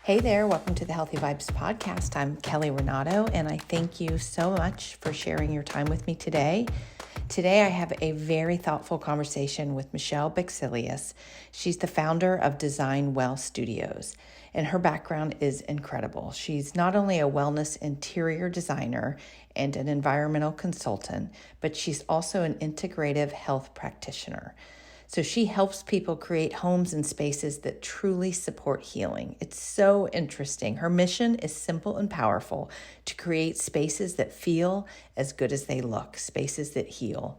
Hey there, welcome to the Healthy Vibes podcast. I'm Kelly Renato, and I thank you so much for sharing your time with me today. Today, I have a very thoughtful conversation with Michelle Bexelius. She's the founder of Design Well Studios, and her background is incredible. She's not only a wellness interior designer and an environmental consultant, but she's also an integrative health practitioner. So she helps people create homes and spaces that truly support healing. It's so interesting. Her mission is simple and powerful: to create spaces that feel as good as they look, spaces that heal.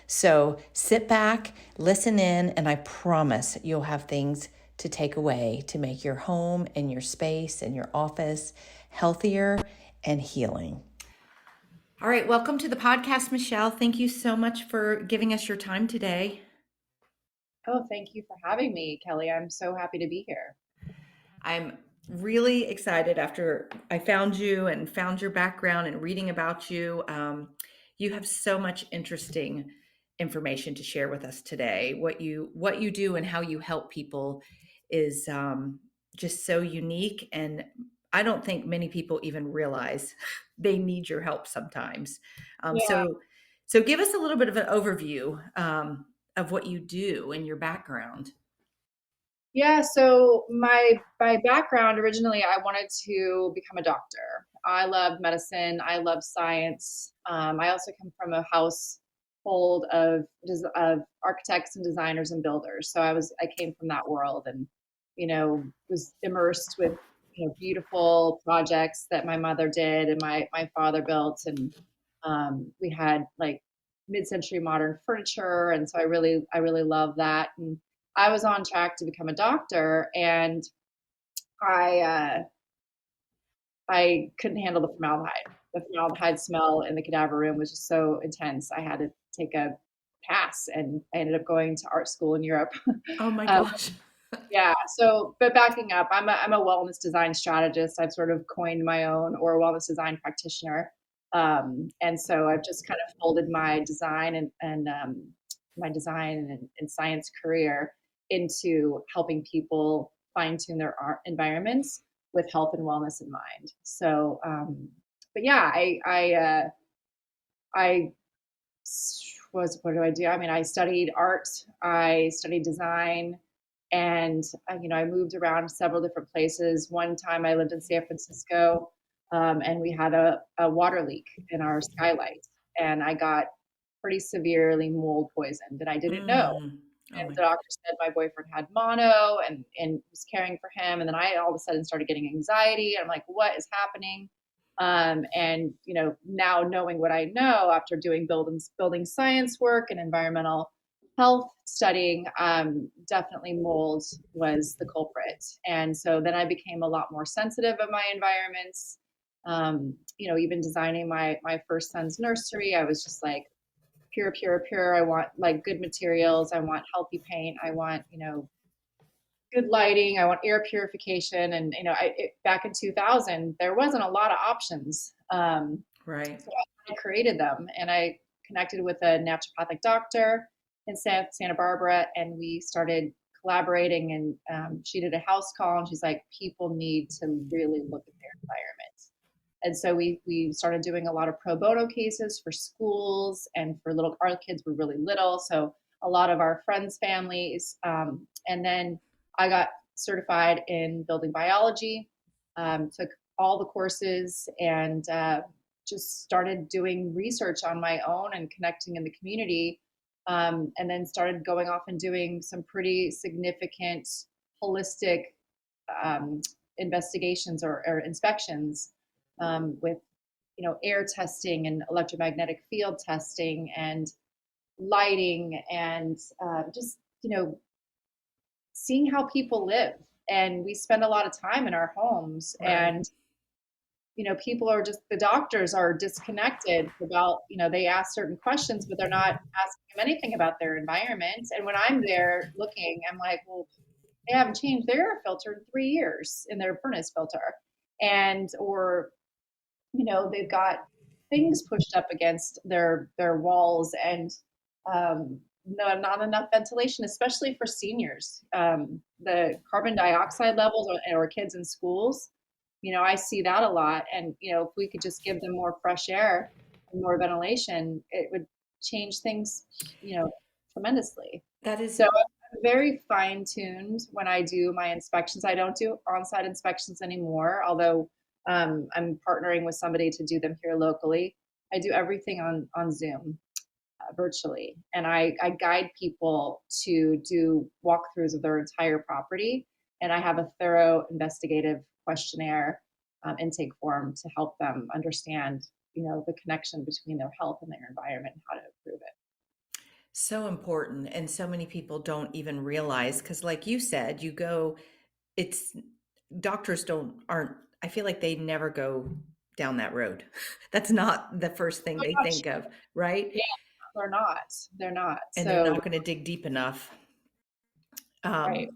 So sit back, listen in, and I promise you'll have things to take away to make your home and your space and your office healthier and healing. All right, welcome to the podcast, Michelle. Thank you so much for giving us your time today. Oh, thank you for having me, Kelly. I'm so happy to be here. I'm really excited after I found you and found your background and reading about you. You have so much interesting information to share with us today. What you do and how you help people is just so unique, and I don't think many people even realize they need your help sometimes. Um, Yeah. so, so give us a little bit of an overview of what you do and your background. Yeah, so my background originally, I wanted to become a doctor. I love medicine. I love science. I also come from a household of architects and designers and builders. So I came from that world, and was immersed with beautiful projects that my mother did and my father built, and we had like mid-century modern furniture, and so I really love that. And I was on track to become a doctor, and I uh, I couldn't handle the formaldehyde. The formaldehyde smell in the cadaver room was just so intense. I had to take a pass, and I ended up going to art school in Europe. Oh my uh, gosh. yeah. So, but backing up, I'm a wellness design strategist. I've sort of coined my own, or a wellness design practitioner. And so I've just kind of folded my design and my design and science career into helping people fine tune their art environments with health and wellness in mind. So, but yeah, I was what do I do? I mean, I studied art, I studied design, and I moved around several different places. One time, I lived in San Francisco, and we had a water leak in our skylight, and I got pretty severely mold poisoned, and I didn't know. Oh And my the God. doctor said my boyfriend had mono, and was caring for him, and then I all of a sudden started getting anxiety. I'm like, what is happening? And now knowing what I know after doing building science work and environmental health studying, definitely mold was the culprit. And so then I became a lot more sensitive of my environments. Even designing my first son's nursery, I was just like, pure, pure, pure. I want like good materials. I want healthy paint. I want, good lighting. I want air purification. And, back in 2000, there wasn't a lot of options. Right. So I created them, and I connected with a naturopathic doctor in Santa Barbara, and we started collaborating. And she did a house call, and she's like, people need to really look at their environment. And so we started doing a lot of pro bono cases for schools and for little, our kids were really little. So a lot of our friends' families. And then I got certified in building biology, took all the courses, and just started doing research on my own and connecting in the community. And then started going off and doing some pretty significant holistic um, investigations or inspections, with air testing and electromagnetic field testing and lighting, and just seeing how people live. And we spend a lot of time in our homes, Right. and people are just, the doctors are disconnected about, they ask certain questions, but they're not asking them anything about their environment. And when I'm there looking, I'm like, well, they haven't changed their air filter in 3 years in their furnace filter. And or they've got things pushed up against their walls, and not enough ventilation, especially for seniors. The carbon dioxide levels or kids in schools, I see that a lot. And, if we could just give them more fresh air and more ventilation, it would change things, tremendously. That So is I'm very fine tuned when I do my inspections. I don't do on-site inspections anymore, although I'm partnering with somebody to do them here locally. I do everything on Zoom, virtually. And I guide people to do walkthroughs of their entire property. And I have a thorough investigative questionnaire, intake form to help them understand, the connection between their health and their environment and how to improve it. so important. And so many people don't even realize, because like you said, it's doctors aren't, I feel like they never go down that road. That's not the first thing Oh, they gosh. think of, right? Yeah, they're not. They're not. And they're So, not going to dig deep enough. right.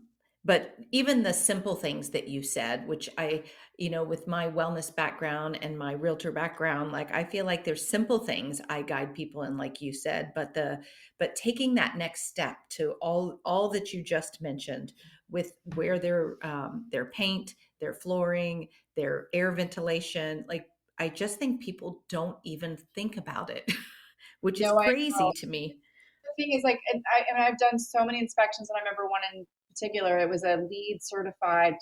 But even the simple things that you said, which with my wellness background and my realtor background, like I feel like there's simple things I guide people in, like you said, but taking that next step to all that you just mentioned with where their paint, their flooring, their air ventilation, like I just think people don't even think about it, which is No, I crazy know. to me. The thing is, like, and I've done so many inspections, and I remember one in particular. It was a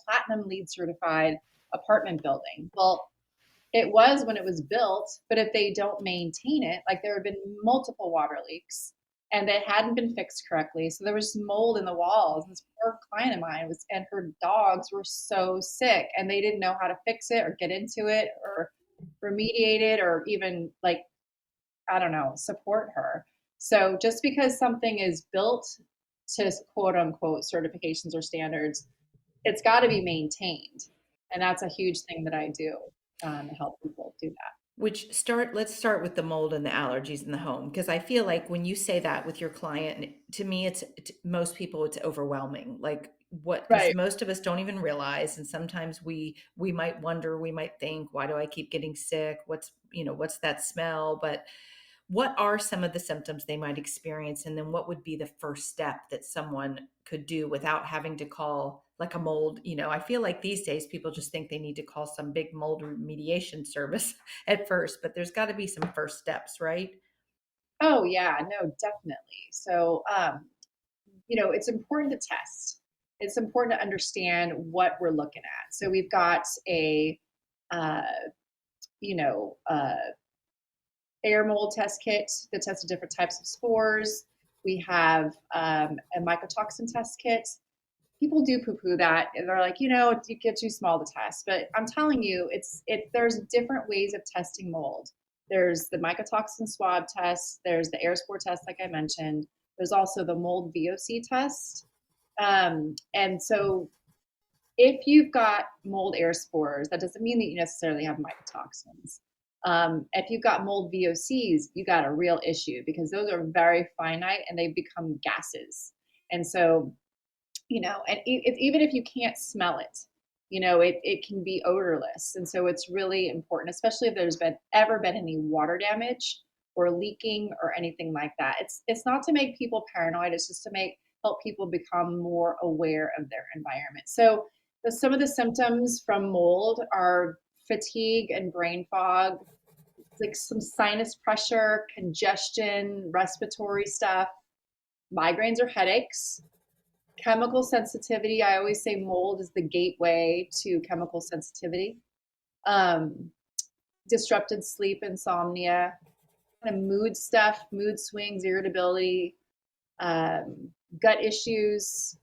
platinum lead certified apartment building. Well, it was when it was built, but if they don't maintain it, like there had been multiple water leaks and they hadn't been fixed correctly. So there was mold in the walls. This poor client of mine and her dogs were so sick and they didn't know how to fix it or get into it or remediate it or even, like, I don't know, support her. So just because something is built to quote unquote certifications or standards, it's got to be maintained. And that's a huge thing that I do, to help people do that. Let's start with the mold and the allergies in the home, because I feel like when you say that with your client, and to me, most people, it's overwhelming. Like what, because Right. most of us don't even realize. And sometimes we might wonder, we might think, why do I keep getting sick? What's that smell? But what are some of the symptoms they might experience? And then what would be the first step that someone could do without having to call like a mold? I feel like these days people just think they need to call some big mold remediation service at first, but there's got to be some first steps, right? Oh yeah, no, definitely. So, it's important to test. It's important to understand what we're looking at. So we've got a, uh, you know, uh, air mold test kit that tests different types of spores. We have a mycotoxin test kit. People do poo-poo that, and they're like, it gets too small to test. But I'm telling you, there's different ways of testing mold. There's the mycotoxin swab test. There's the air spore test, like I mentioned. There's also the mold VOC test. And so if you've got mold air spores, that doesn't mean that you necessarily have mycotoxins. If you've got mold VOCs, you got a real issue because those are very finite and they become gases. And so, and even if you can't smell it, it can be odorless. And so it's really important, especially if there's ever been any water damage or leaking or anything like that. It's not to make people paranoid. It's just to help people become more aware of their environment. So some of the symptoms from mold are fatigue and brain fog, like some sinus pressure, congestion, respiratory stuff, migraines or headaches, chemical sensitivity. I always say mold is the gateway to chemical sensitivity. Um, Disrupted sleep, insomnia, kind of mood stuff, mood swings, irritability, um, gut issues,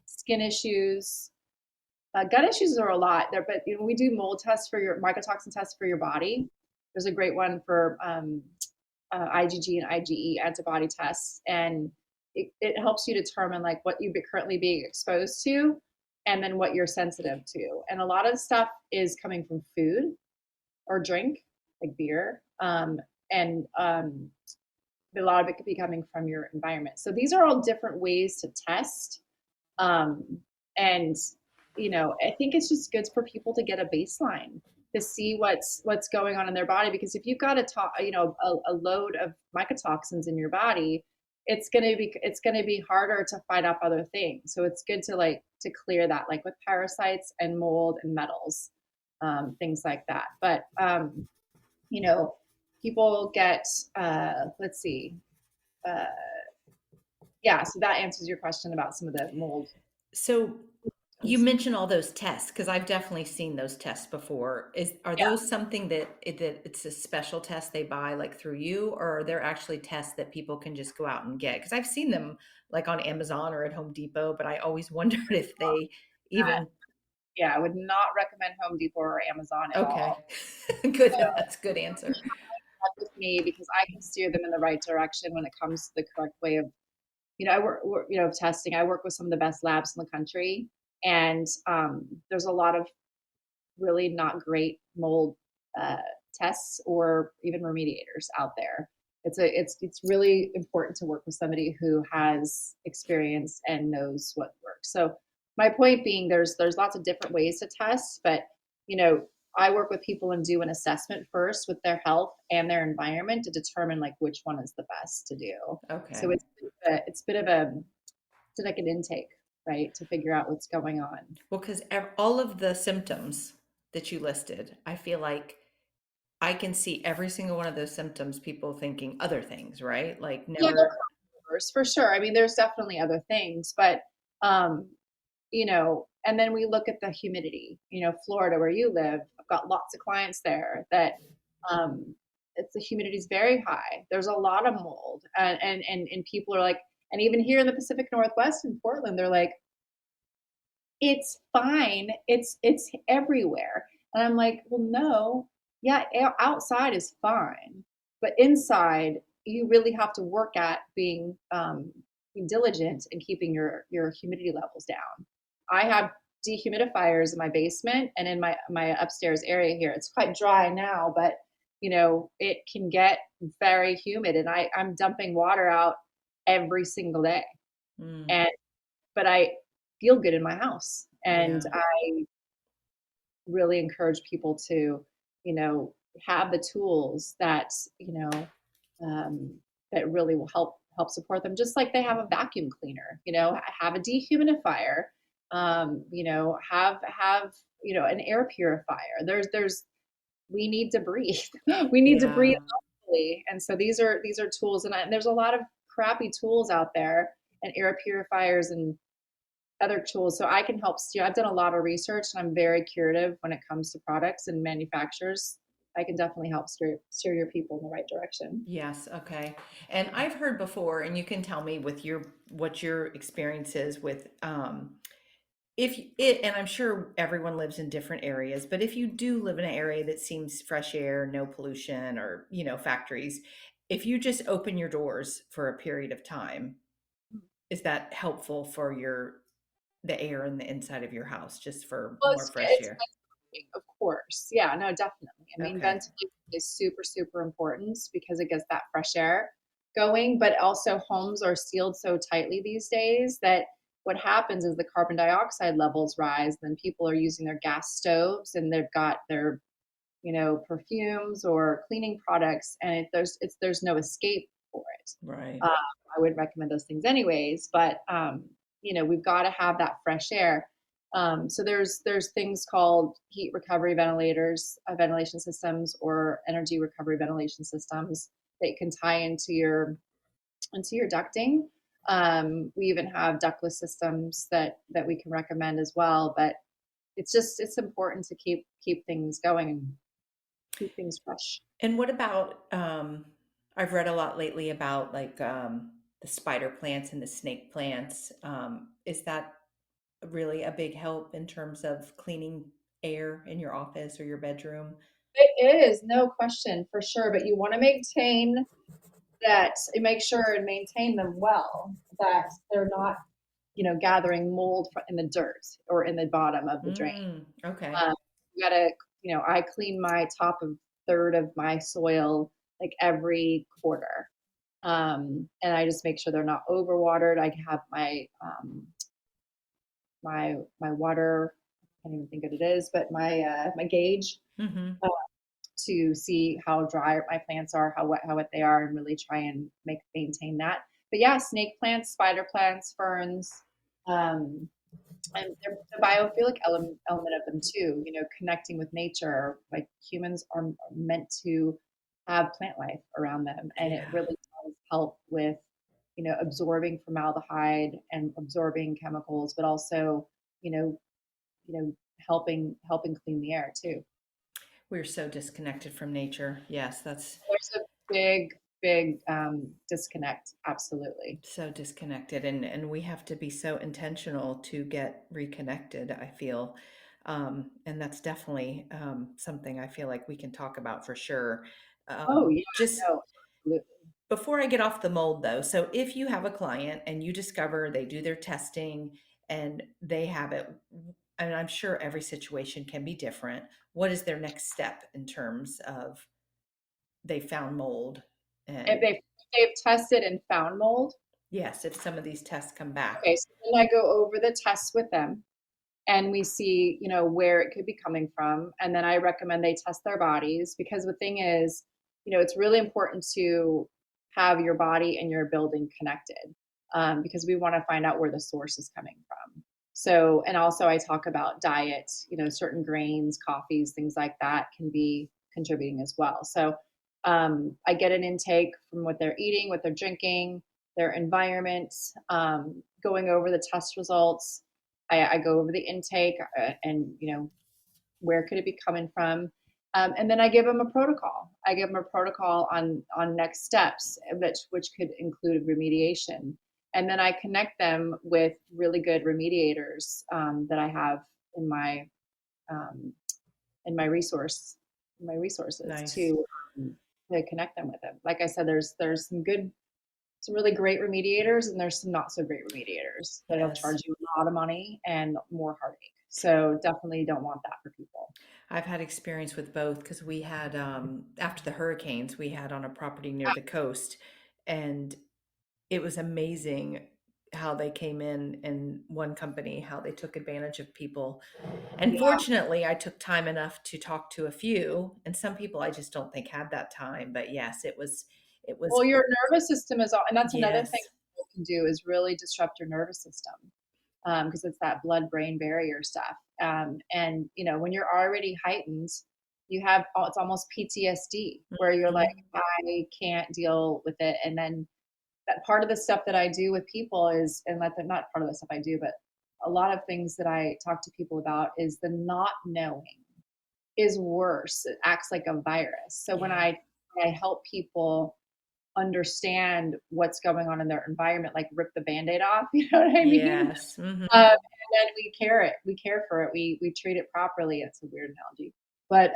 skin issues. Gut issues are a lot there, but we do mold tests for your mycotoxin tests for your body. There's a great one for IgG and IgE antibody tests, and it helps you determine like what you're currently being exposed to, and then what you're sensitive to. And a lot of the stuff is coming from food or drink, like beer, and a lot of it could be coming from your environment. So these are all different ways to test. Um, and I think it's just good for people to get a baseline to see what's going on in their body, because if you've got a load of mycotoxins in your body, it's gonna be harder to fight off other things. So it's good to to clear that, like with parasites and mold and metals, things like that. But you know, people get let's see, uh, yeah. So that answers your question about some of the mold So you symptoms. mentioned all those tests because I've definitely seen those tests before. Are Yeah, those something that it's a special test they buy like through you, or are there actually tests that people can just go out and get? Because I've seen them like on Amazon or at Home Depot, but I always wondered if they that, even yeah. I would not recommend Home Depot or Amazon at okay. all. Good. So That's a good answer. check with me because I can steer them in the right direction when it comes to the correct way of, I of testing. I work with some of the best labs in the country, and there's a lot of really not great mold uh, tests or even remediators out there. It's really important to work with somebody who has experience and knows what works. So my point being, there's lots of different ways to test, but you know I work with people and do an assessment first with their health and their environment to determine like which one is the best to do. So Okay. it's a bit of a it's like an intake, right, to figure out what's going on. Well, because all of the symptoms that you listed, I feel like I can see every single one of those symptoms, people thinking other things, right? Like Yeah, no never, crossovers for sure. I mean, there's definitely other things, but um, and then we look at the humidity. Florida, where you live, I've got lots of clients there that um, the humidity is very high. There's a lot of mold, and people are like, and even here in the Pacific Northwest in Portland, they're like, it's fine. It's everywhere. And I'm like, well, no, yeah, outside is fine, but inside you really have to work at being diligent and keeping your humidity levels down. I have dehumidifiers in my basement and in my upstairs area here. It's quite dry now, but it can get very humid, and I'm dumping water out every single day. mm, And but I feel good in my house. And yeah, I really encourage people to, you know, have the tools that, um, that really will help support them. Just like they have a vacuum cleaner, have a dehumidifier, have an air purifier. There's we need to breathe. We need to breathe yeah. healthily. And so these are tools, and there's a lot of crappy tools out there and air purifiers and other tools. So I can help steer. I've done a lot of research and I'm very curative when it comes to products and manufacturers. I can definitely help steer your people in the right direction. Yes, okay. And I've heard before, and you can tell me with your what your experience is with if it, and I'm sure everyone lives in different areas, but if you do live in an area that seems fresh air, no pollution or, factories, if you just open your doors for a period of time, is that helpful for the air in the inside of your house just for Well, more fresh it's air? ventilating, of course. Yeah, no, definitely. I mean, Okay. ventilation is super, super important because it gets that fresh air going, but also homes are sealed so tightly these days that what happens is the carbon dioxide levels rise, and then people are using their gas stoves and they've got their perfumes or cleaning products, and there's no escape for it. Right. I would recommend those things anyways, but we've got to have that fresh air. So there's things called heat recovery ventilators, ventilation systems, or energy recovery ventilation systems that can tie into your ducting. We even have ductless systems that we can recommend as well, but it's important to keep things going and keep things fresh. And what about I've read a lot lately about like the spider plants and the snake plants. Is that really a big help in terms of cleaning air in your office or your bedroom? It is, no question, for sure. But you want to make sure and maintain them well, that they're not, gathering mold in the dirt or in the bottom of the drain. Okay. Um, you gotta, I clean my top of third of my soil like every quarter. And I just make sure they're not overwatered. I have my water, I can't even think what it is, but my gauge Hmm. uh, to see how dry my plants are, how wet they are, and really try and maintain that. but yeah, snake plants, spider plants, ferns, um, and the biophilic element of them too. Connecting with nature. Like humans are meant to have plant life around them, and it Yeah. really does help with absorbing formaldehyde and absorbing chemicals, but also you know helping clean the air too. We're so disconnected from nature. Yes, that's There's a big disconnect. Absolutely. so disconnected, and we have to be so intentional to get reconnected, I feel. And that's definitely something I feel like we can talk about for sure. Oh yeah, Just no, absolutely. before I get off the mold though, so if you have a client and you discover they do their testing and they have it, and I'm sure every situation can be different, what is their next step in terms of they found mold? If And they've tested and found mold, yes, if some of these tests come back. okay, so then I go over the tests with them and we see, where it could be coming from. And then I recommend they test their bodies, because the thing is, it's really important to have your body and your building connected, because we want to find out where the source is coming from. So, and also I talk about diet, certain grains, coffees, things like that can be contributing as well. So I get an intake from what they're eating, what they're drinking, their environment, going over the test results. I go over the intake, and where could it be coming from, and then I give them a protocol. I give them a protocol on next steps, which could include remediation, and then I connect them with really good remediators, that I have in my um, in my resource in my resources Nice. to connect them with them. Like I said, there's some really great remediators, and there's some not so great remediators that'll Yes. charge you a lot of money and more heartache. So definitely don't want that for people. I've had experience with both because we had, after the hurricanes, we had on a property near Ah, the coast, and it was amazing how they came in and one company, how they took advantage of people. And yeah. fortunately, I took time enough to talk to a few, and some people I just don't think had that time. But yes, it was, Well, your nervous system is all, and that's another thing yes, people can do is really disrupt your nervous system, because it's that blood-brain barrier stuff. And when you're already heightened, you have it's almost PTSD where you're like, mhm, I can't deal with it, and then that part of the stuff that I do with people is, and not part of the stuff I do, but a lot of things that I talk to people about is the not knowing is worse. It acts like a virus. So yeah, when I help people understand what's going on in their environment, like rip the band-aid off, you know what I mean? yes, hmm, And then we care for it. We treat it properly. It's a weird analogy, but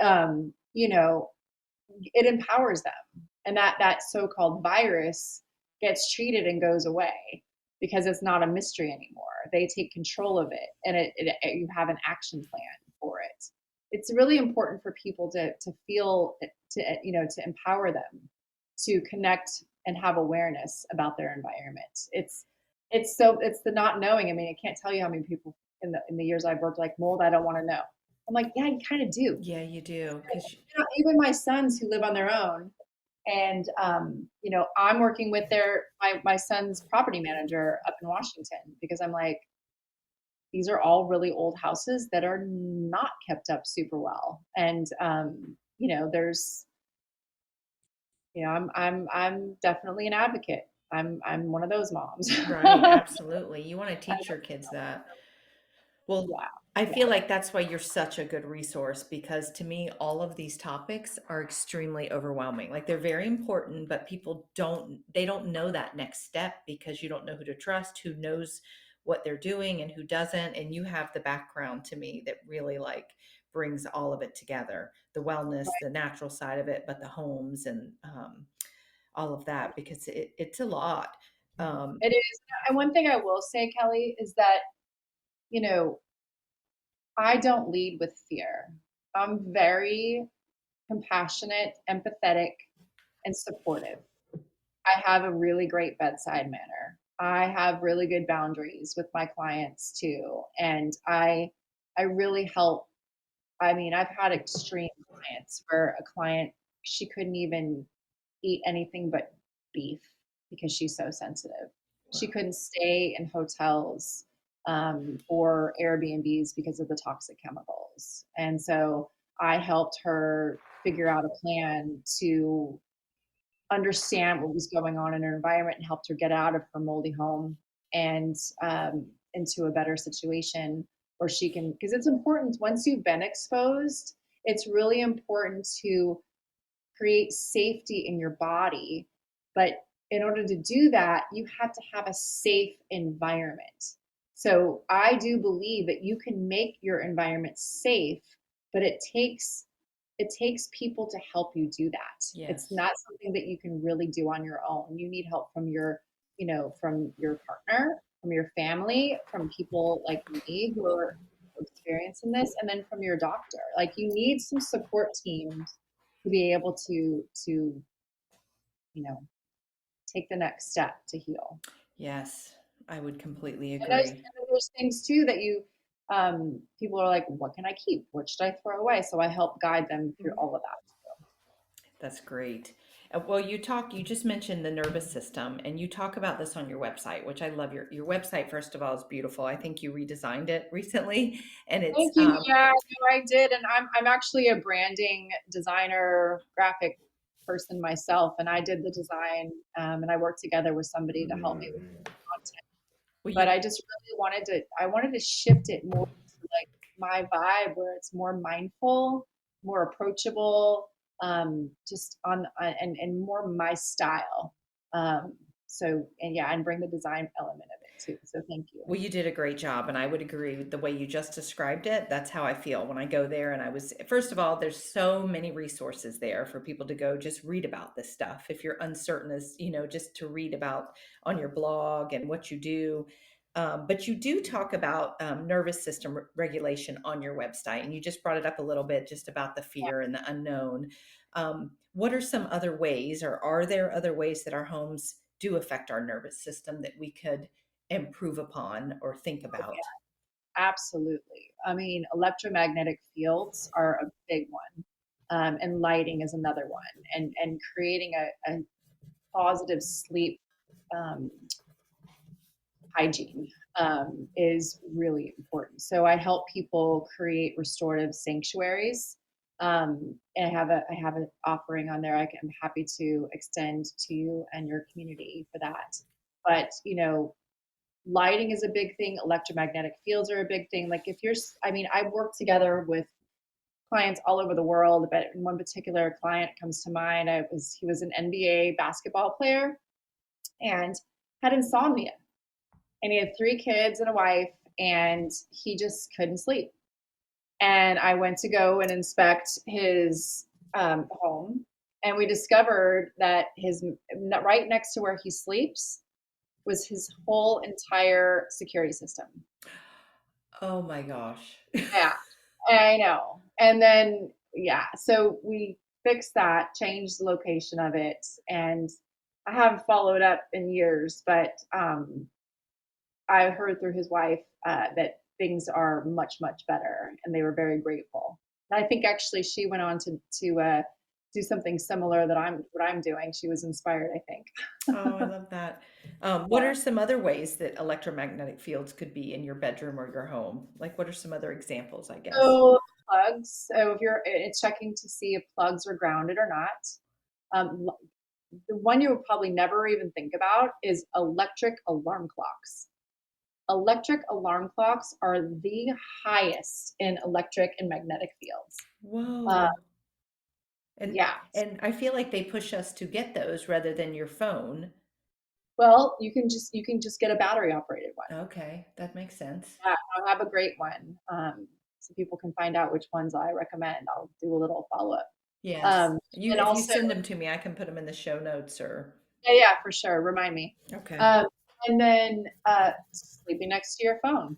it empowers them, and that so-called virus gets treated and goes away because it's not a mystery anymore. They take control of it, and you have an action plan for it. It's really important for people to feel, to empower them to connect and have awareness about their environment. It's the not knowing. I mean, I can't tell you how many people in the years I've worked like mold. I don't want to know. I'm like, yeah, you kind of do. yeah, you do because Even my sons who live on their own, and I'm working with my son's property manager up in Washington, because I'm like, these are all really old houses that are not kept up super well, and there's I'm definitely an advocate. I'm one of those moms. right, absolutely, you want to teach your kids that. Well, Yeah, I yeah, feel like that's why you're such a good resource because to me, all of these topics are extremely overwhelming. Like they're very important, but they don't know that next step because you don't know who to trust, who knows what they're doing and who doesn't. And you have the background to me that really like brings all of it together, the wellness, the natural side of it, but the homes and all of that because it's a lot. Um, it is. And one thing I will say, Kelly, is that you know I don't lead with fear. I'm very compassionate, empathetic, and supportive. I have a really great bedside manner. I have really good boundaries with my clients too. And I really help. I mean, I've had extreme clients where a client, she couldn't even eat anything but beef. because she's so sensitive. She Wow. couldn't stay in hotels or Airbnbs because of the toxic chemicals. And so I helped her figure out a plan to understand what was going on in her environment and helped her get out of her moldy home and into a better situation where she can, because it's important once you've been exposed, it's really important to create safety in your body. But in order to do that, you have to have a safe environment. So I do believe that you can make your environment safe, but it takes people to help you do that. It's Yes. not something that you can really do on your own. You need help from from your partner, from your family, from people like me who are experienced in this, and then from your doctor. Like you need some support teams to be able to you know take the next step to heal. Yes, I would completely And there's, agree. and there's things too that people are like, what can I keep? What should I throw away? So I help guide them through all of that. That's great. Well, you just mentioned the nervous system, and you talk about this on your website, which I love. Your website, first of all, is beautiful. I think you redesigned it recently, and it's, Thank you. Yeah, no, I did, and I'm actually a branding designer, graphic person myself, and I did the design, and I worked together with somebody to help me with content. well, But you, I wanted to shift it more to like my vibe, where it's more mindful, more approachable, just and more my style. Um, so and yeah, and bring the design element of it too. So thank you. Well, you did a great job, and I would agree with the way you just described it. That's how I feel when I go there. And first of all, there's so many resources there for people to go just read about this stuff. If you're uncertain, as just to read about on your blog and what you do. But you do talk about nervous system regulation on your website, and you just brought it up a little bit just about the fear and the unknown. What are some other ways, or are there other ways that our homes do affect our nervous system that we could improve upon or think about? Absolutely. I mean, electromagnetic fields are a big one, and lighting is another one, and creating a positive sleep um, hygiene is really important. So I help people create restorative sanctuaries. And I have an offering on there. I'm happy to extend to you and your community for that. But lighting is a big thing. Electromagnetic fields are a big thing. Like if you're, I mean, I've worked together with clients all over the world, but one particular client comes to mind. He was an NBA basketball player and had insomnia, and he had 3 kids and a wife, and he just couldn't sleep. And I went to go and inspect his home, and we discovered that his right next to where he sleeps was his whole entire security system. Oh my gosh. Yeah, I know. And then, yeah, so we fixed that, changed the location of it, and I haven't followed up in years, but I heard through his wife that things are much, much better, and they were very grateful. And I think actually she went on to do something similar that I'm doing. She was inspired, I think. Oh, I love that. What Yeah. are some other ways that electromagnetic fields could be in your bedroom or your home? Like, what are some other examples, I guess? So plugs. So if you're it's checking to see if plugs are grounded or not. The one you would probably never even think about is electric alarm clocks. Electric alarm clocks are the highest in electric and magnetic fields. Uh, Whoa. And yeah. and I feel like they push us to get those rather than your phone. Well, you can just get a battery operated one. Okay, that makes sense. Yeah, I have a great one. So people can find out which ones I recommend. I'll do a little follow up. Yes. Um, You and if you also, send them to me, I can put them in the show notes or yeah, for sure. Remind me. okay. Um, and then sleeping next to your phone,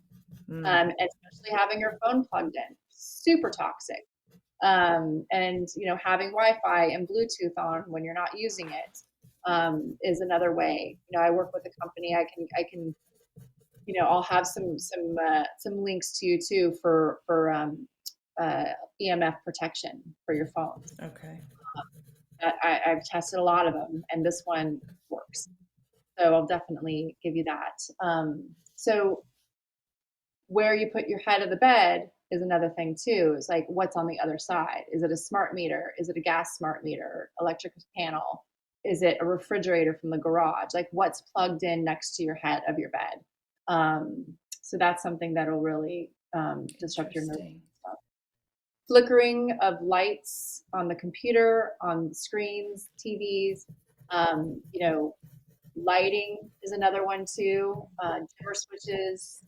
Mm, especially having your phone plugged in, super toxic. And having Wi-Fi and Bluetooth on when you're not using it is another way. I work with a company. I'll have some links to you too for uh, EMF protection for your phones. okay. I've tested a lot of them, and this one works. So I'll definitely give you that. So where you put your head of the bed is another thing too. It's like, what's on the other side? Is it a smart meter? Is it a gas smart meter? Electric panel? Is it a refrigerator from the garage? Like, what's plugged in next to your head of your bed? So that's something that'll really disrupt your nervous Interesting. system. Flickering of lights on the computer, on screens, TVs. Lighting is another one too. Dimmer switches.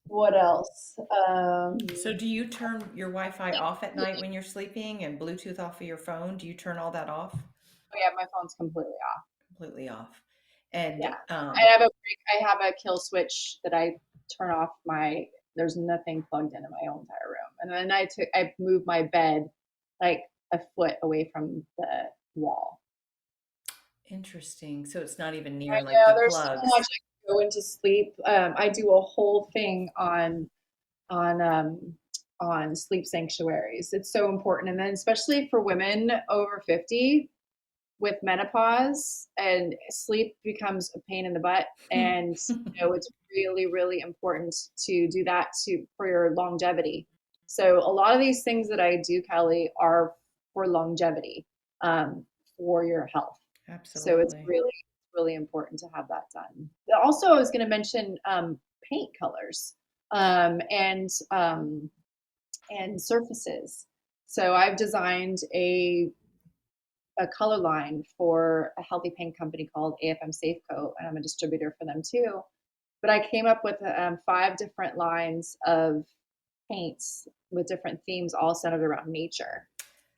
What else? So do you turn your Wi-Fi off at night when you're sleeping and Bluetooth off of your phone? Do you turn all that off? Oh yeah, my phone's completely off. Completely off. And Yeah, I have a kill switch that I turn off my. There's nothing plugged into my whole entire room, and then I moved my bed like a foot away from the wall. interesting. So it's not even I near like know the there's so much plugs. I can go into sleep. I do a whole thing on um, on sleep sanctuaries. It's so important, and then especially for women over 50 with menopause, and sleep becomes a pain in the butt. And it's really, really important to do that for your longevity. So a lot of these things that I do, Kelly, are for longevity, for your health. So it's Absolutely. really, really important to have that done. Also, I was going to mention paint colors, and surfaces. So I've designed a color line for a healthy paint company called AFM Safecoat, and I'm a distributor for them too. But I came up with 5 different lines of paints with different themes, all centered around nature.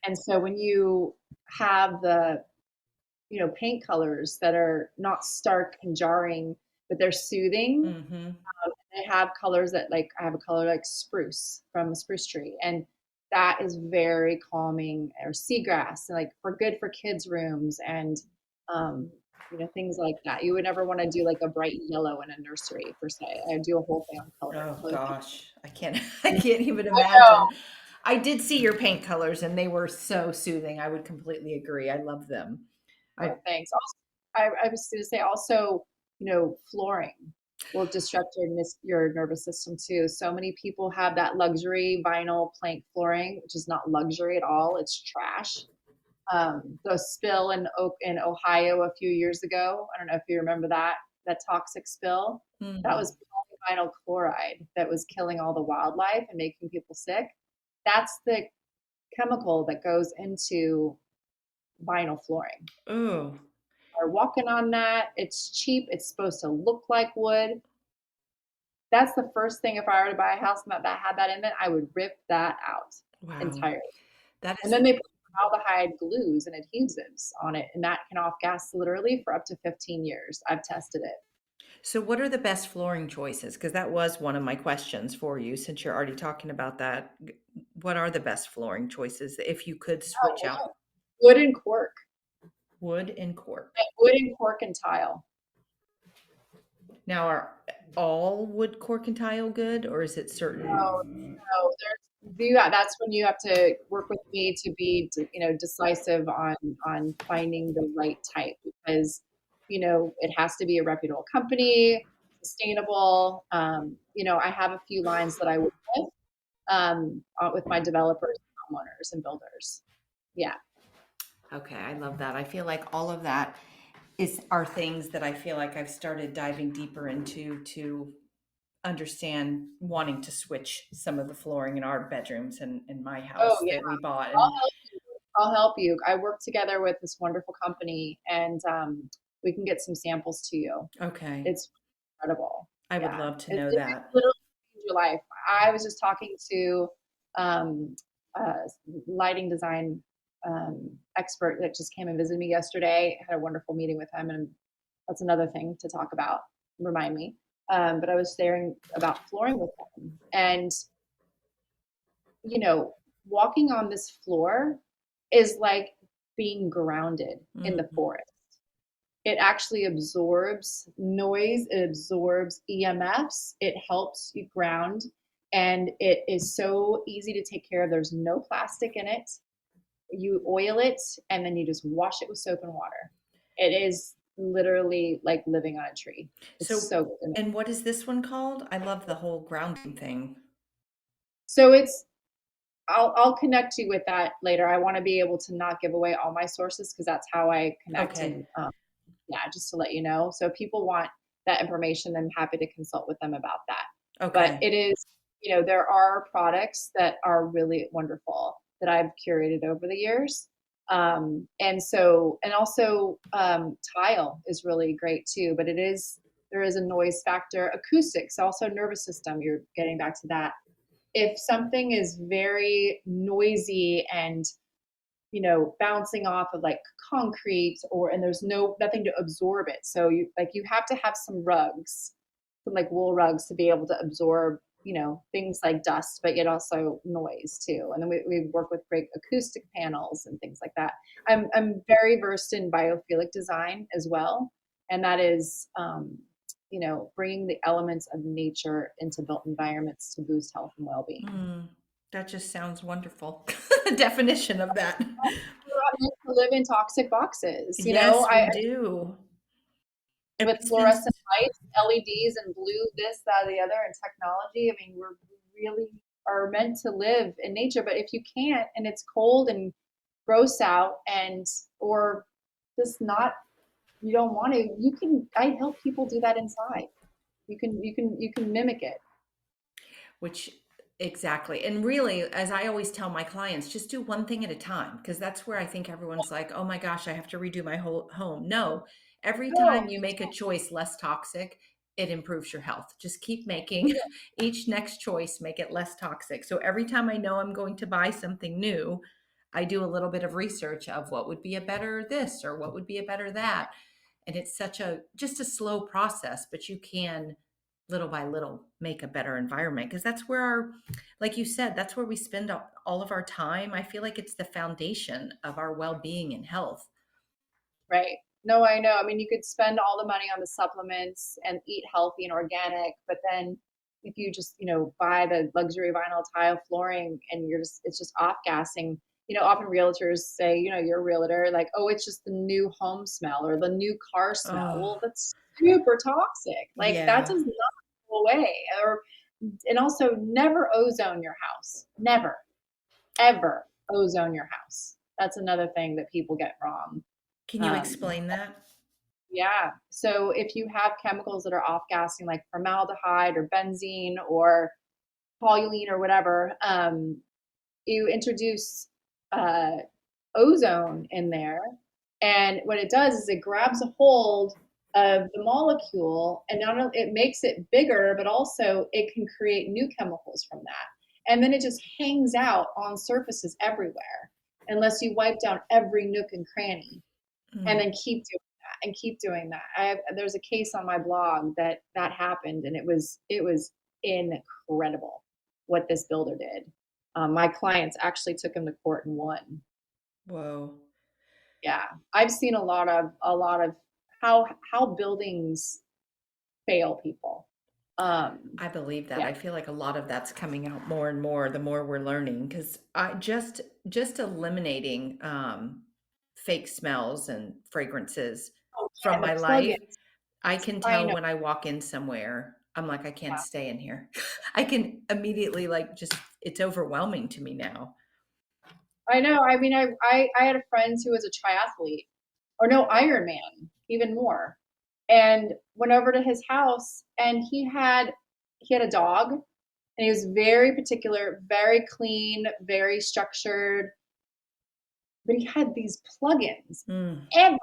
And so when you have the paint colors that are not stark and jarring, but they're soothing. Mm-hmm. They have colors that, like, I have a color like spruce from a spruce tree, and that is very calming, or seagrass, like for good for kids' rooms, and things like that. You would never want to do like a bright yellow in a nursery per se. I do a whole thing on color Oh clothing. gosh, I can't I can't even I know. imagine. I did see your paint colors and they were so soothing. I would completely agree. I love them. I Oh, thanks. Also, I was going to say also, flooring will disrupt your nervous system too. So many people have that luxury vinyl plank flooring, which is not luxury at all. It's trash. The spill in Ohio a few years ago. I don't know if you remember that toxic spill. That mm, was polyvinyl chloride that was killing all the wildlife and making people sick. That's the chemical that goes into vinyl flooring. oh, Are walking on that. It's cheap. It's supposed to look like wood. That's the first thing. If I were to buy a house and that had that in it, I would rip that out wow. entirely. That And is then they put formaldehyde glues and adhesives on it, and that can off gas literally for up to 15 years. I've tested it. so what are the best flooring choices? Because that was one of my questions for you since you're already talking about that. What are the best flooring choices if you could switch Oh, out wood and cork. wood and cork? Wood and cork and tile. Now, are all wood, cork, and tile good, or is it No, certain? no, that's when you have to work with me to be, decisive on finding the right type, because, it has to be a reputable company, sustainable. I have a few lines that I work with my developers, homeowners, and builders. Yeah. Okay, I love that. I feel like all of that is are things that I feel like I've started diving deeper into to understand wanting to switch some of the flooring in our bedrooms and in my Oh house yeah. that we bought. I'll And help you. I'll help you. I work together with this wonderful company, and we can get some samples to you. okay, It's incredible. I would Yeah, love to it know can that. literally change your life. I was just talking to um, a lighting design expert that just came and visited me yesterday. I had a wonderful meeting with him, and that's another thing to talk about. Remind me. But I was sharing about flooring with him, and you know, walking on this floor is like being grounded in the Mhm. forest. It actually absorbs noise, it absorbs EMFs, it helps you ground, and it is so easy to take care of. There's no plastic in it. You oil it and then you just wash it with soap and water. It is literally like living on a tree. It's So, so good. and what is this one called? I love the whole grounding thing. So it's I'll connect you with that later. I want to be able to not give away all my sources because that's how I connect. Okay. And yeah, just to let you know. So if people want that information, I'm happy to consult with them about that. But Okay. it is, there are products that are really wonderful that I've curated over the years. And also tile is really great too, but there is a noise factor, acoustics, also nervous system. You're getting back to that. If something is very noisy and bouncing off of like concrete and there's nothing to absorb it. So you have to have some rugs, some like wool rugs to be able to absorb, things like dust, but yet also noise too. And then we work with great acoustic panels and things like that. I'm very versed in biophilic design as well. And that is, bringing the elements of nature into built environments to boost health and well-being. That just sounds wonderful. The definition of that. We're not meant to live in toxic boxes. Yes, we I do. And with we spend, fluorescent lights, LEDs, and blue, this, that, the other, and technology. I mean, we really are meant to live in nature. But if you can't, and it's cold and gross out, or just not, you don't want to, you can. I help people do that inside. You can mimic it. which exactly. And really, as I always tell my clients, just do one thing at a time, because that's where I think everyone's like, oh my gosh, I have to redo my whole home. No, every No, time you make a choice less toxic, it improves your health. Just keep making each next choice, make it less toxic. So every time I know I'm going to buy something new, I do a little bit of research of what would be a better this or what would be a better that. And it's such a just a slow process, but you can little by little make a better environment, because that's where our, like you said, that's where we spend all of our time. I feel like it's the foundation of our well-being and health. right. No, I know. I mean, you could spend all the money on the supplements and eat healthy and organic, but then if you just, buy the luxury vinyl tile flooring and it's just off gassing, often realtors say, you're a realtor, like, oh, it's just the new home smell or the new car smell. Oh, Well, that's super toxic. Like that yeah. does not go away. And also never ozone your house. Never, ever ozone your house. That's another thing that people get wrong. Can you Um, explain that? yeah. So if you have chemicals that are off gassing, like formaldehyde or benzene or toluene or whatever, you introduce uh, ozone in there. And what it does is it grabs a hold of the molecule and not only it makes it bigger, but also it can create new chemicals from that. And then it just hangs out on surfaces everywhere unless you wipe down every nook and cranny and Mm. then keep doing that and keep doing that. There's a case on my blog that happened, and it was incredible what this builder did. My clients actually took him to court and won. Whoa. Yeah, I've seen a lot of how buildings fail people. Um, I believe that. yeah, I feel like a lot of that's coming out more and more the more we're learning, because I just eliminating fake smells and fragrances oh, from and the my life. plugins. I can I tell know. when I walk in somewhere, I'm like, I can't Yeah, stay in here. I can immediately like just it's overwhelming to me now. I know. I mean, I had a friend who was a triathlete, or no, Ironman, even more, and went over to his house, and he had a dog, and he was very particular, very clean, very structured, but he had these plugins Mm, everywhere.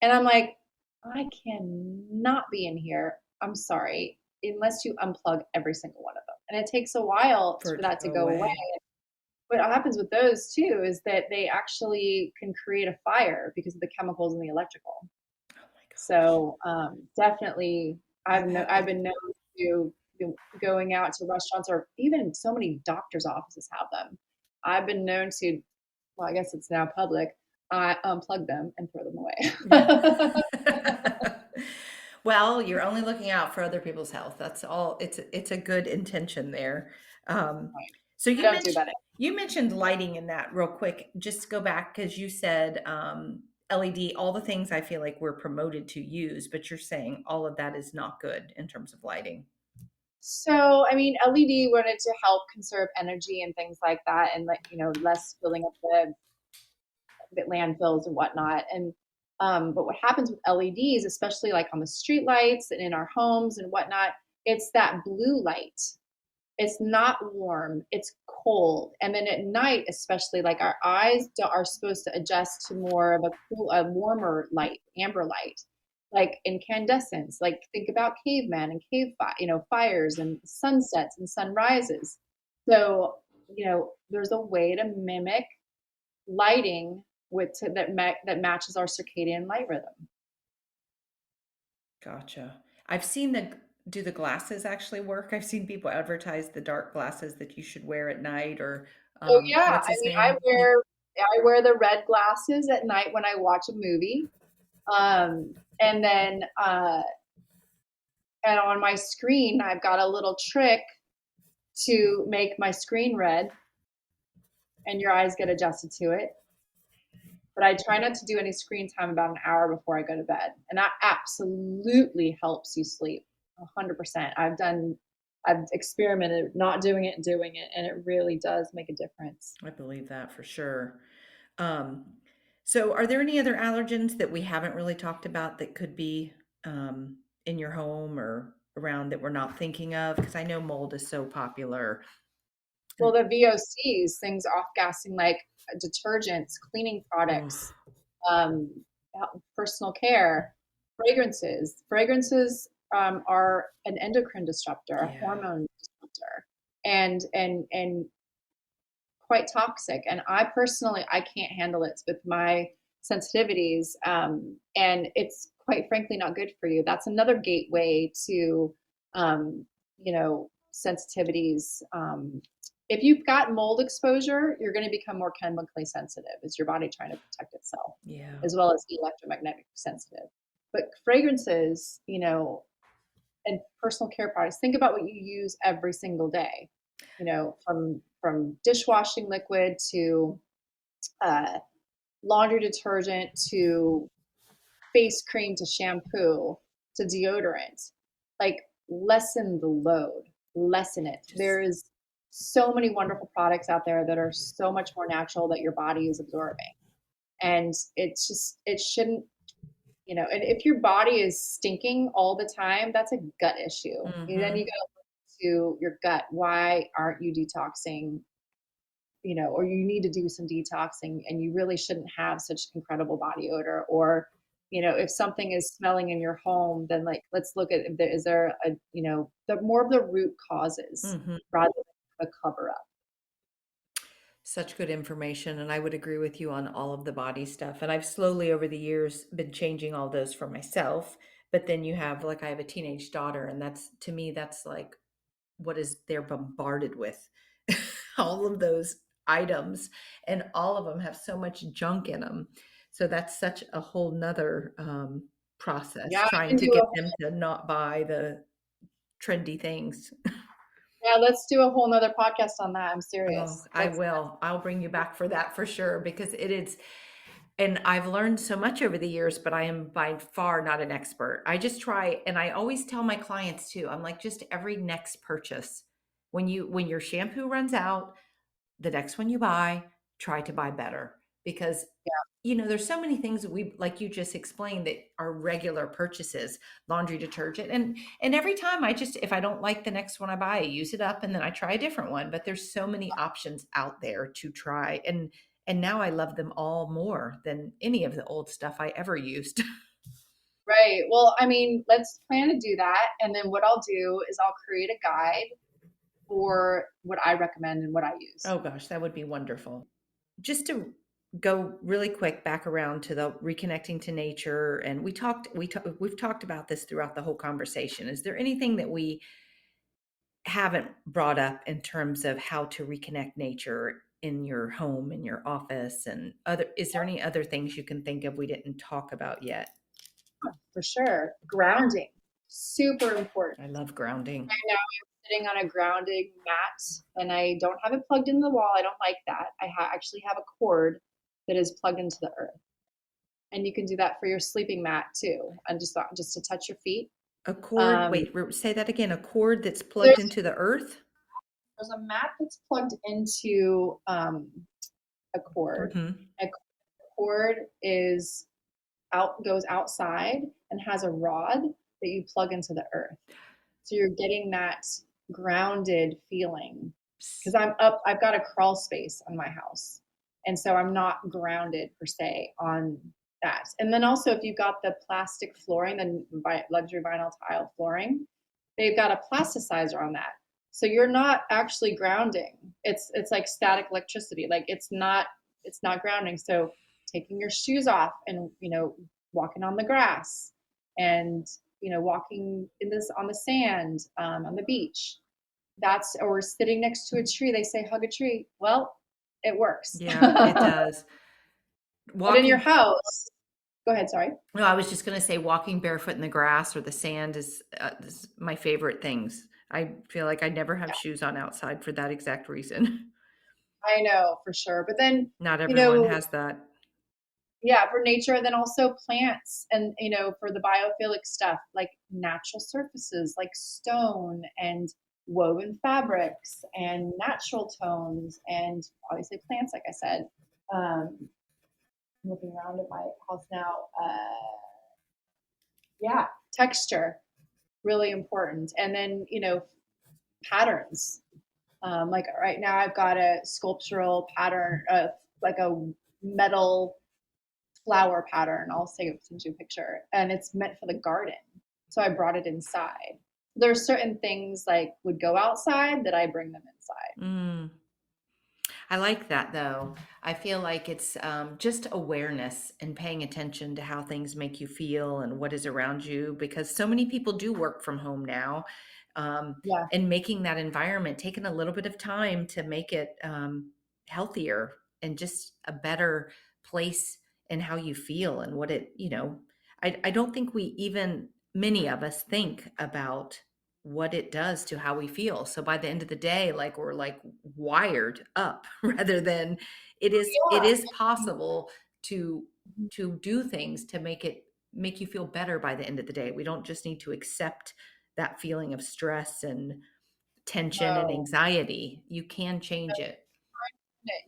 And I'm like, I cannot be in here. I'm sorry, unless you unplug every single one of them. And it takes a while for for it to that to go go away. away. What happens with those too is that they actually can create a fire because of the chemicals in the electrical. Oh my gosh. So definitely, I've had I've to been known to going out to restaurants, or even so many doctors' offices have them. I've been known to, well, I guess it's now public. I unplug them and throw them yeah. away. Well, you're only looking out for other people's health. That's all. It's a good intention there. Um, Right. so I don't do that. you mentioned lighting in that real quick. Just to go back because you said LED, all the things I feel like we're promoted to use, but you're saying all of that is not good in terms of lighting. So, I mean, LED wanted to help conserve energy and things like that, and like, less filling up the landfills and whatnot. And but what happens with LEDs, especially like on the street lights and in our homes and whatnot, it's that blue light. It's not warm, it's cold. And then at night, especially, like our eyes are supposed to adjust to more of a warmer light, amber light, like incandescence. Like think about caveman and fires and sunsets and sunrises. So, there's a way to mimic lighting that matches our circadian light rhythm. Gotcha. I've seen do the glasses actually work? I've seen people advertise the dark glasses that you should wear at night, or Oh yeah, what's I his mean, I name? wear I wear the red glasses at night when I watch a movie. And then and on my screen, I've got a little trick to make my screen red, and your eyes get adjusted to it. But I try not to do any screen time about an hour before I go to bed, and that absolutely helps you sleep. 100%. I've experimented not doing it and doing it, and it really does make a difference. I believe that for sure. Um, so are there any other allergens that we haven't really talked about that could be in your home or around that we're not thinking of? Because I know mold is so popular. Well, the VOCs, things off gassing like detergents, cleaning products, Oof, um, personal care, fragrances. Fragrances are an endocrine disruptor, a yeah. hormone disruptor, and quite toxic. And I can't handle it with my sensitivities, and it's quite frankly not good for you. That's another gateway to, sensitivities. If you've got mold exposure, you're going to become more chemically sensitive. It's your body trying to protect itself, Yeah. as well as electromagnetic sensitive. But fragrances, and personal care products, think about what you use every single day, from dishwashing liquid to uh, laundry detergent to face cream to shampoo to deodorant. Like, lessen the load, lessen it. Just There is so many wonderful products out there that are so much more natural that your body is absorbing. And it shouldn't, and if your body is stinking all the time, that's a gut issue. And then you mm-hmm. got to look to your gut. Why aren't you detoxing? Or you need to do some detoxing, and you really shouldn't have such incredible body odor. Or, if something is smelling in your home, then like let's look at if is there a the more of the root causes Mm-hmm. rather than a cover up. Such good information. And I would agree with you on all of the body stuff. And I've slowly over the years been changing all those for myself. But then you have, like, I have a teenage daughter, and that's, to me, that's like what is they're bombarded with all of those items, and all of them have so much junk in them. So that's such a whole nother process, Yeah, I trying can to do get a them to not buy the trendy things. Yeah, let's do a whole nother podcast on that. I'm Oh, serious. I will. I'll bring you back for that for sure, because it is, and I've learned so much over the years, but I am by far not an expert. I just try, and I always tell my clients too, I'm like, just every next purchase, when your shampoo runs out, the next one you buy, try to buy better, because there's so many things that we, like you just explained, that are regular purchases, laundry detergent, and every time if I don't like the next one I buy, I use it up and then I try a different one. But there's so many options out there to try, and now I love them all more than any of the old stuff I ever used. Right. Well, I mean, let's plan to do that. And then what I'll do is I'll create a guide for what I recommend and what I use. Oh gosh, that would be wonderful. Just to go really quick back around to the reconnecting to nature, and we've talked about this throughout the whole conversation. Is there anything that we haven't brought up in terms of how to reconnect nature in your home, in your office, and other, is there any other things you can think of we didn't talk about yet? For sure. Grounding, super important. I love grounding. Right now, I'm sitting on a grounding mat, and I don't have it plugged in the wall. I don't like that. I actually have a cord that is plugged into the earth. And you can do that for your sleeping mat too, and just to touch your feet. A cord, Um, wait, say that again. A cord that's plugged there's into the earth? there's a mat that's plugged into a cord. Hmm. A cord is goes outside and has a rod that you plug into the earth. So you're getting that grounded feeling. Because I've got a crawl space on my house. And so I'm not grounded per se on that. And then also, if you've got the plastic flooring, the luxury vinyl tile flooring, they've got a plasticizer on that. So you're not actually grounding. It's like static electricity. Like it's not grounding. So taking your shoes off and walking on the grass and walking in this on the sand on the beach, or sitting next to a tree. They say hug a tree. Well, it works. Yeah, it does. But in your Walking, house, go ahead, sorry. no, I was just going to say walking barefoot in the grass or the sand is my favorite things. I feel like I never have shoes on outside for that exact reason. I know for sure. But then, Not you everyone know, has that. yeah, for nature, and then also plants, and for the biophilic stuff, like natural surfaces like stone and woven fabrics and natural tones, and obviously plants, like I said. I'm looking around at my house now. Yeah, texture, really important. And then, patterns. Like right now, I've got a sculptural pattern, like a metal flower pattern. I'll send you a picture, and it's meant for the garden. So I brought it inside. There's certain things like would go outside that I bring them inside. Mm. I like that though. I feel like it's just awareness and paying attention to how things make you feel and what is around you, because so many people do work from home now. Yeah. And making that environment, taking a little bit of time to make it healthier and just a better place in how you feel and what I don't think many of us think about what it does to how we feel. So by the end of the day, like we're like wired up rather than it is possible to do things to make you feel better by the end of the day. We don't just need to accept that feeling of stress and tension and No. anxiety. You can change it.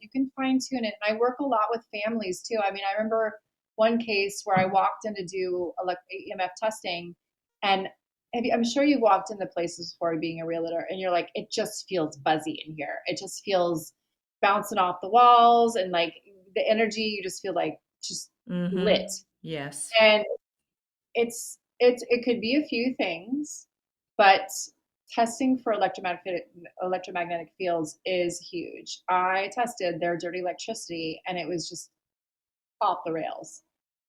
You can fine tune it. And I work a lot with families too. I mean, I remember one case where I walked in to do EMF testing, and I'm sure you walked into places before being a realtor, and you're like, it just feels buzzy in here. It just feels bouncing off the walls, and like the energy, you just feel like just Mm-hmm. lit. Yes. And it could be a few things, but testing for electromagnetic fields is huge. I tested their dirty electricity, and it was just off the rails.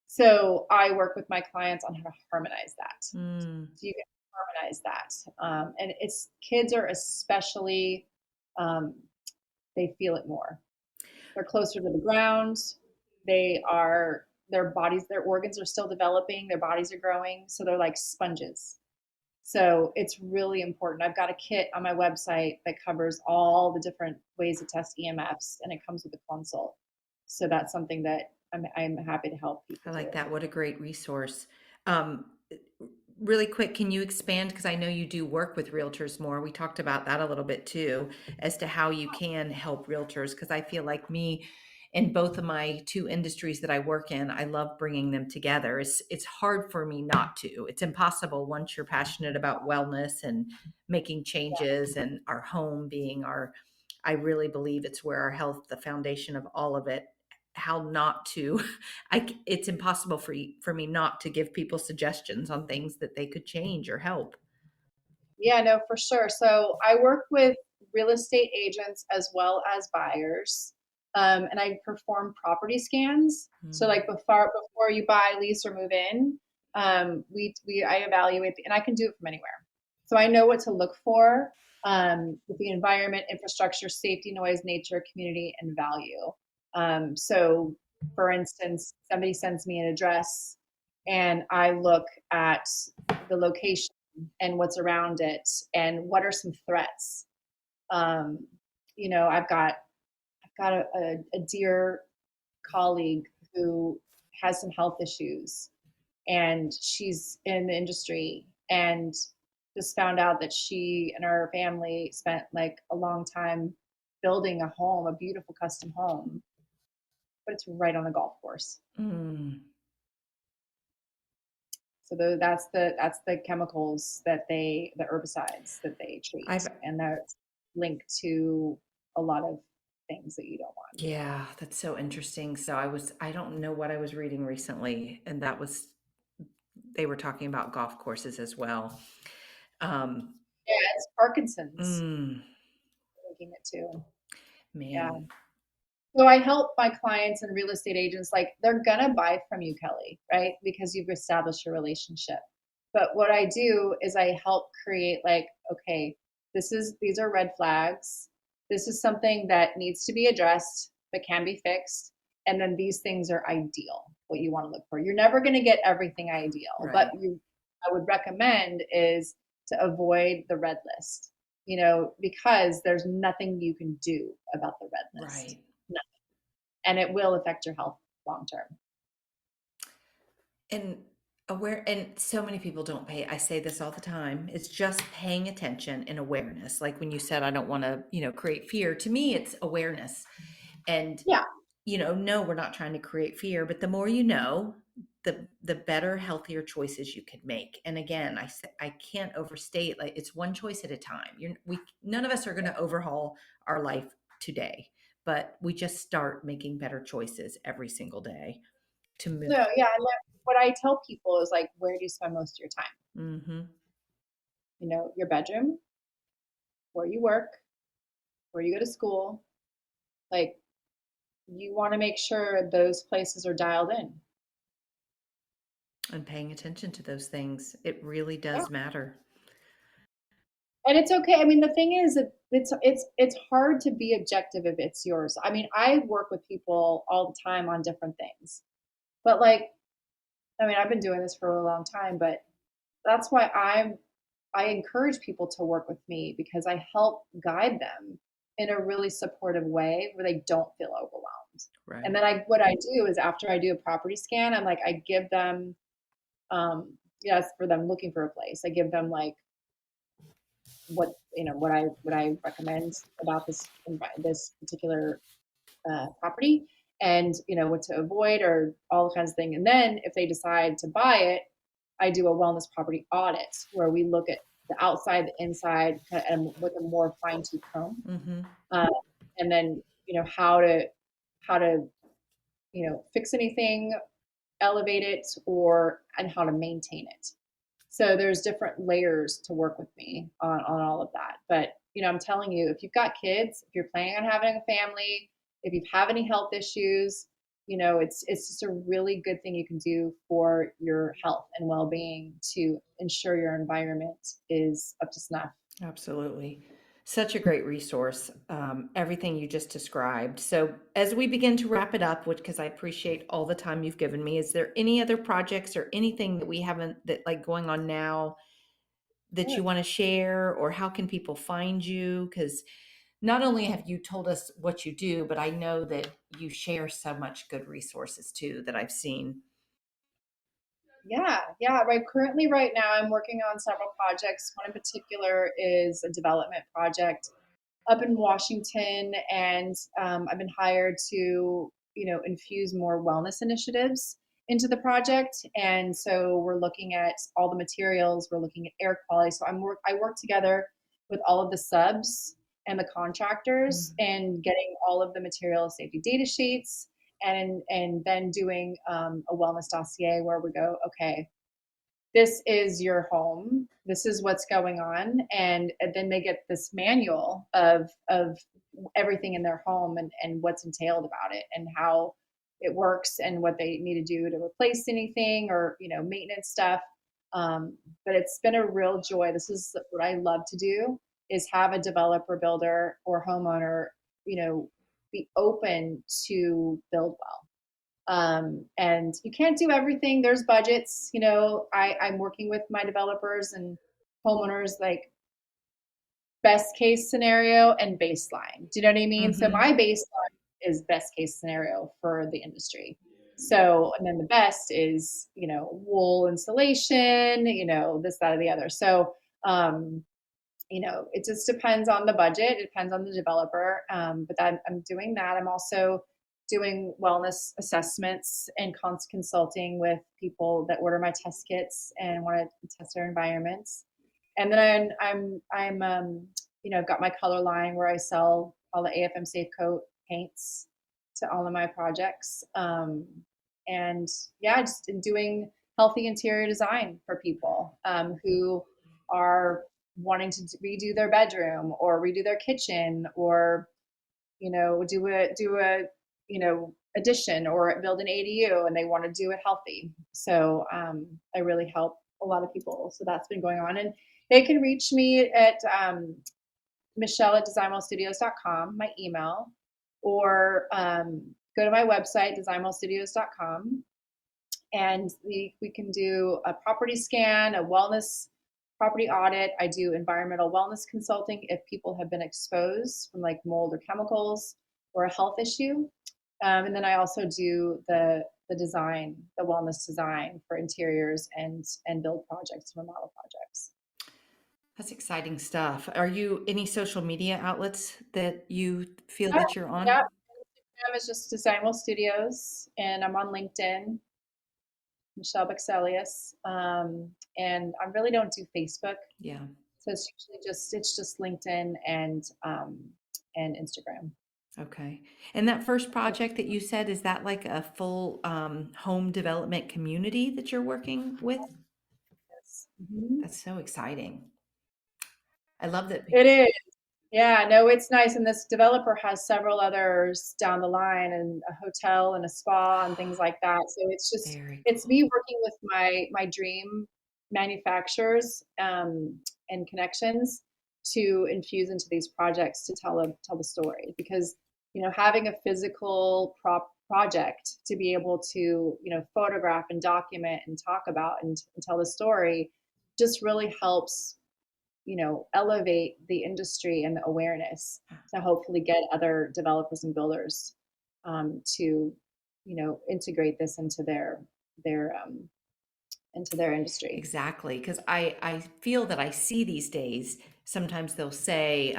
So I work with my clients on how to harmonize that. Mm. So you can harmonize that, and it's kids are especially um, they feel it more. They're closer to the ground. Their bodies, their organs are still developing. Their bodies are growing, so they're like sponges. So it's really important. I've got a kit on my website that covers all the different ways to test EMFs, and it comes with a consult. So that's something that I'm happy to help I people do. like that. What a great resource. Um, really quick, can you expand? Because I know you do work with realtors more. We talked about that a little bit too, as to how you can help realtors. Because I feel like me, in both of my two industries that I work in, I love bringing them together. It's hard for me not to. It's impossible once you're passionate about wellness and making changes and our home being our. I really believe it's where our health, the foundation of all of it. How not to it's impossible for me not to give people suggestions on things that they could change or help. Yeah, no, for sure. So I work with real estate agents as well as buyers, and I perform property scans. So Mm. like before you buy, lease, or move in, I evaluate and I can do it from anywhere. So I know what to look for with the environment, infrastructure, safety, noise, nature, community, and value. So for instance, somebody sends me an address, and I look at the location and what's around it and what are some threats. um, I've got a dear colleague who has some health issues, and she's in the industry, and just found out that she and her family spent like a long time building a home, a beautiful custom home, but it's right on a golf course. Mm. So that's the chemicals that the herbicides that they treat, I've and that's linked to a lot of things that you don't want. Yeah, that's so interesting. So I don't know what I was reading recently, and they were talking about golf courses as well. Um, Yeah, it's Parkinson's mm, linking it to. Yeah. man, So I help my clients and real estate agents, like they're gonna buy from you, Kelly, right? Because you've established a relationship. But what I do is I help create like, okay, these are red flags. This is something that needs to be addressed but can be fixed. And then these things are ideal, what you want to look for. You're never gonna get everything ideal, but right, I would recommend is to avoid the red list, because there's nothing you can do about the red list, right. and it will affect your health long term. And and so many people don't pay. I say this all the time. It's just paying attention and awareness. Like when you said, I don't want to, create fear. To me, it's awareness. And, Yeah. no, we're not trying to create fear, but the more you know, the better, healthier choices you can make. And again, I can't overstate, like it's one choice at a time. None of us are going to overhaul our life today, but we just start making better choices every single day to move. No, yeah. What I tell people is like, where do you spend most of your time? Mm-hmm. Your bedroom, where you work, where you go to school. Like, you want to make sure those places are dialed in. And paying attention to those things, it really Yeah. does matter. And it's okay. I mean, the thing is, it's hard to be objective if it's yours. I mean, I work with people all the time on different things, but like, I mean, I've been doing this for a long time, but that's why I encourage people to work with me, because I help guide them in a really supportive way where they don't feel overwhelmed. And Right. then what I do is, after I do a property scan, I'm like, I give them, yes, for them looking for a place, I give them like what I recommend about this particular property, and what to avoid, or all kinds of things. And then if they decide to buy it, I do a wellness property audit where we look at the outside, the inside, and with a more fine tooth comb, Mm-hmm. uh, and then how to fix anything, elevate it, and how to maintain it. So there's different layers to work with me on all of that. But I'm telling you, if you've got kids, if you're planning on having a family, if you have any health issues, it's just a really good thing you can do for your health and well-being, to ensure your environment is up to snuff. Absolutely. Such a great resource. Everything you just described. So, as we begin to wrap it up, which, because I appreciate all the time you've given me, is there any other projects or anything that we haven't, that like going on now, that you want to share, or how can people find you? Because not only have you told us what you do, but I know that you share so much good resources too that I've seen. Yeah. Right now, I'm working on several projects. One in particular is a development project up in Washington, and I've been hired to, infuse more wellness initiatives into the project. And so we're looking at all the materials, we're looking at air quality. So I work together with all of the subs and the contractors, Mm. and getting all of the material safety data sheets, and then doing a wellness dossier where we go, okay, this is your home, this is what's going on. And then they get this manual of everything in their home, and what's entailed about it, and how it works, and what they need to do to replace anything, or maintenance stuff. But it's been a real joy. This is what I love to do, is have a developer, builder, or homeowner be open to build well. And you can't do everything. There's budgets. I'm working with my developers and homeowners, like best case scenario and baseline. Do you know what I mean? So Mm-hmm. my baseline is best case scenario for the industry. So, and then the best is, wool insulation, this, that, or the other. So, um, it just depends on the budget. It depends on the developer. But I'm doing that. I'm also doing wellness assessments and consulting with people that order my test kits and want to test their environments. And then I've got my color line where I sell all the AFM Safe Coat paints to all of my projects. And yeah, just doing healthy interior design for people who are wanting to redo their bedroom or redo their kitchen, or do a addition or build an ADU, and they want to do it healthy. So I really help a lot of people. So that's been going on, and they can reach me at Michelle at designwellstudios.com, my email, or go to my website, designwellstudios.com, and we can do a property scan, a wellness property audit. I do environmental wellness consulting if people have been exposed from like mold or chemicals or a health issue. And then I also do the design, the wellness design for interiors and build projects, remodel projects. That's exciting stuff. Are you any social media outlets that you feel Yeah, that you're on? yeah. Instagram is just Designwell Studios, and I'm on LinkedIn, Michelle Bexelius. And I really don't do Facebook. Yeah. So it's just LinkedIn and Instagram. Okay. And that first project that you said, is that like a full home development community that you're working with? Yes. Mhm. That's so exciting. I love that. It is. Yeah, no, it's nice. And this developer has several others down the line, and a hotel and a spa and things like that. So Very it's cool. me working with my dream manufacturers and connections to infuse into these projects to tell the story. Because having a physical project to be able to photograph and document and talk about and tell the story just really helps elevate the industry and the awareness to hopefully get other developers and builders to integrate this their into their industry. Exactly, because I feel that I see these days, sometimes they'll say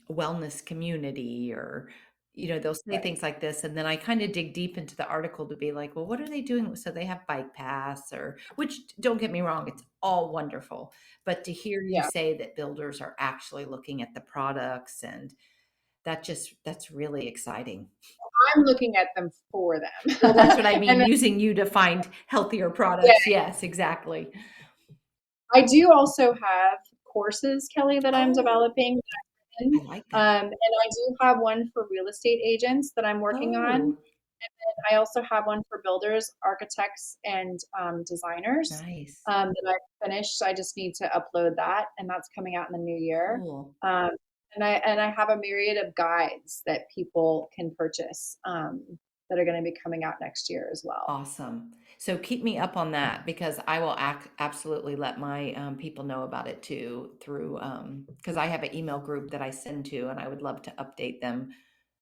wellness community, or they'll say Right. things like this, and then I kind of dig deep into the article to be like, well, what are they doing? So they have bike paths, or, which, don't get me wrong, it's all wonderful, but to hear you Yeah, say that builders are actually looking at the products, and that's really exciting. I'm looking at them for them. Well, that's what I mean, And then, using you to find healthier yeah, products. Yes, exactly. I do also have courses, Kelly, that I'm Oh, developing. I like that. And I do have one for real estate agents that I'm working on. Oh, I also have one for builders, architects, and designers nice. that I finished. I just need to upload that, and that's coming out in the new year. Cool. Um, and I have a myriad of guides that people can purchase that are going to be coming out next year as well. Awesome. So keep me up on that, because I will absolutely let my people know about it too, through because I have an email group that I send to, and I would love to update them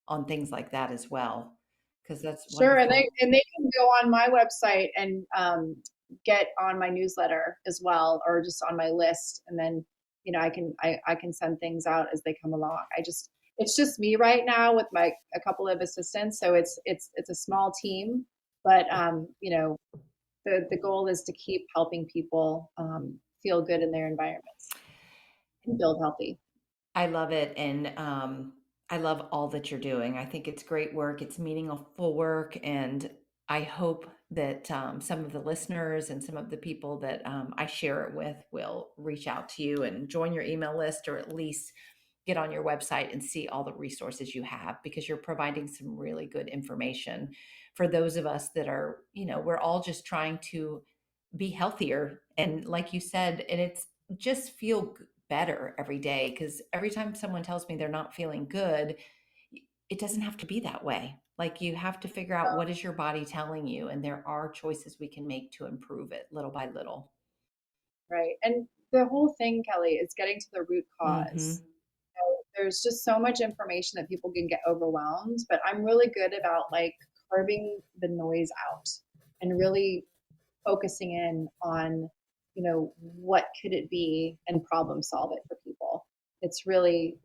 on things like that as well, because that's Sure, and wonderful. they can go on my website and get on my newsletter as well, or just on my list, and then I can send things out as they come along. It's just me right now with my a couple of assistants, so it's a small team, but the goal is to keep helping people feel good in their environments and build healthy. I love it, and I love all that you're doing. I think it's great work. It's meaningful work, and I hope that some of the listeners and some of the people that I share it with will reach out to you and join your email list, or at least get on your website and see all the resources you have, because you're providing some really good information for those of us that are, we're all just trying to be healthier. And like you said, and it's just feel better every day, because every time someone tells me they're not feeling good, it doesn't have to be that way. Like, you have to figure out what is your body telling you, and there are choices we can make to improve it little by little. Right. And the whole thing, Kelly, is getting to the root Hmm. cause. There's just so much information that people can get overwhelmed, but I'm really good about like carving the noise out and really focusing in on, what could it be and problem solve it for people. It's really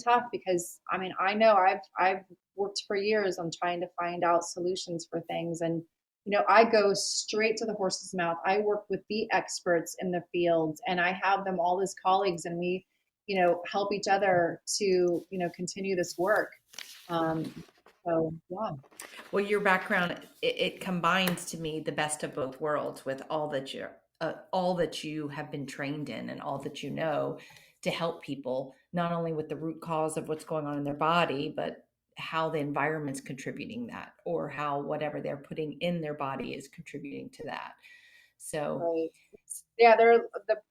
tough because I mean, I know I've worked for years on trying to find out solutions for things. And I go straight to the horse's mouth. I work with the experts in the field and I have them all as colleagues, and we help each other to continue this work. So yeah. Well, your background, it combines to me the best of both worlds with all that you have been trained in and all that you know to help people, not only with the root cause of what's going on in their body, but how the environment's contributing that, or how whatever they're putting in their body is contributing to that. So, Right. Yeah, the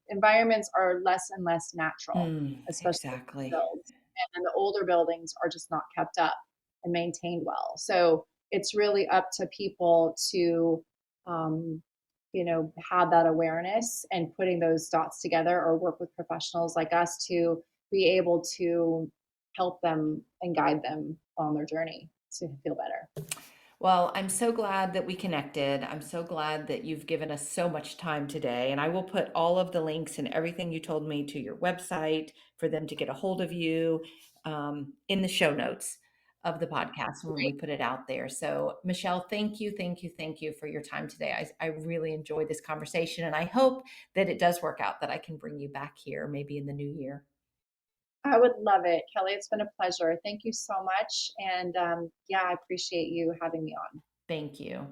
environments are less and less natural, especially in exactly. builds. And the older buildings are just not kept up and maintained well. So it's really up to people to, um, have that awareness and putting those dots together, or work with professionals like us to be able to help them and guide them on their journey to feel better. Well, I'm so glad that we connected. I'm so glad that you've given us so much time today. And I will put all of the links and everything you told me to your website for them to get a hold of you in the show notes of the podcast when we put it out there. So, Michelle, thank you, thank you, thank you for your time today. I really enjoyed this conversation, and I hope that it does work out, that I can bring you back here maybe in the new year. I would love it, Kelly. It's been a pleasure. Thank you so much. And yeah, I appreciate you having me on. Thank you.